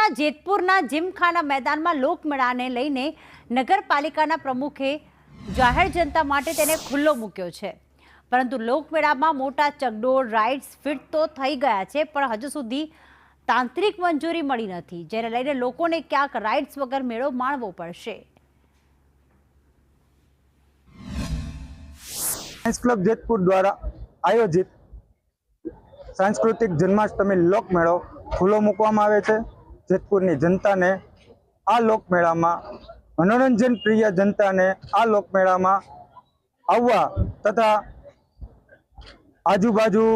સુરતના જેતપુરના જીમખાના મેદાનમાં લોકમેળાને લઈને નગરપાલિકાના પ્રમુખે જાહેર જનતા માટે તેને ખુલ્લો મૂક્યો છે, પરંતુ લોકમેળામાં મોટા ચકડોળ રાઇડ્સ ફિટ તો થઈ ગયા છે, પણ હજુ સુધી તાંત્રિક મંજૂરી મળી નથી, જેને લઈને લોકોને ક્યાંક રાઇડ્સ વગર મેળો માણવો પડશે। સાયન્સ ક્લબ જેતપુર દ્વારા આયોજિત सांस्कृतिक जन्माष्टमी लोकमेळो खुल्लो मूकवामां आवे छे। जेतपुरनी जनताने आ लोकमेळामां मनोरंजन प्रिय जनताने आ लोकमेळामां आववा तथा आजूबाजू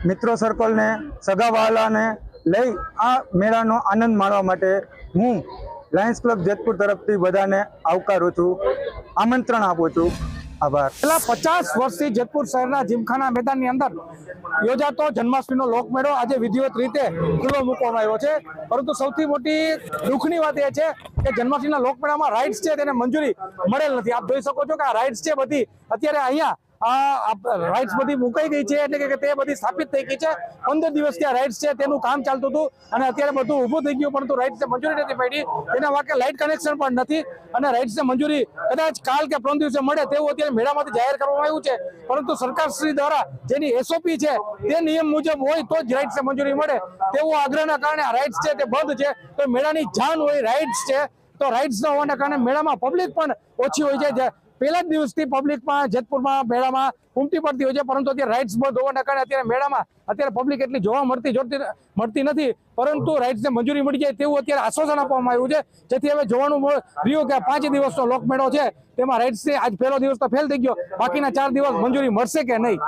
मित्रों सर्कल ने सगा वहालाने लई आ मेळानो आनंद माणवा माटे हूँ लायन्स क्लब जेतपुर तरफथी बधाने आवकारूं छुं, आमंत्रण आपું છું। आभार। છેલ્લા 50 વર્ષથી જેતપુર શહેરના જીમખાના મેદાનની અંદર યોજાતો જન્માષ્ટમીનો લોકમેળો આજે વિધિવત રીતે ખુલ્લો મૂકવામાં આવ્યો છે, પરંતુ સૌથી મોટી દુઃખની વાત એ છે કે જન્માષ્ટમીના લોકમેળામાં રાઇડ્સ છે તેને મંજૂરી મળેલ નથી। આપ જોઈ શકો છો કે આ રાઇડ્સ છે બધી અત્યારે અહીંયા રાઇડ્સ બધી મુકાઈ ગઈ છે, એટલે કે તે બધી સ્થાપિત થઈ ગઈ છે। 15 દિવસથી આ રાઇડ્સ છે તેનું કામ ચાલતું હતું અને અત્યારે બધું ઊભું થઈ ગયું, પરંતુ રાઇડ્સને મંજૂરી નથી મળી। તેના વાકે લાઇટ કનેક્શન પણ નથી અને રાઇડ્સને મંજૂરી કદાચ કાલ કે પરમ દિવસે મળે તેવું અત્યારે મેળામાંથી જાહેર કરવામાં આવ્યું છે, પરંતુ સરકારશ્રી દ્વારા જેની એસઓપી છે તે નિયમ મુજબ હોય તો જ રાઇડ્સને મંજૂરી મળે તેવો આગ્રહના કારણે આ રાઇડ્સ છે તે બંધ છે। તો મેળાની જાન હોય રાઇડ્સ છે, તો રાઇડ્સ ન હોવાના કારણે મેળામાં પબ્લિક પણ ઓછી હોય છે। પહેલા જ દિવસથી પબ્લિકમાં જેતપુરમાં મેળામાં ઉમટી પડતી હોય છે, પરંતુ અત્યારે રાઇડ્સ બંધ હોવાના કારણે અત્યારે મેળામાં અત્યારે પબ્લિક એટલી જોવા મળતી નથી, પરંતુ રાઇડ્સને મંજૂરી મળી જાય તેવું અત્યારે આશ્વાસન આપવામાં આવ્યું છે, જેથી હવે જોવાનું રહ્યું કે 5 દિવસનો લોકમેળો છે તેમાં રાઇડ્સથી આજ પહેલો દિવસ તો ફેલ થઈ ગયો, બાકીના 4 દિવસ મંજૂરી મળશે કે નહીં।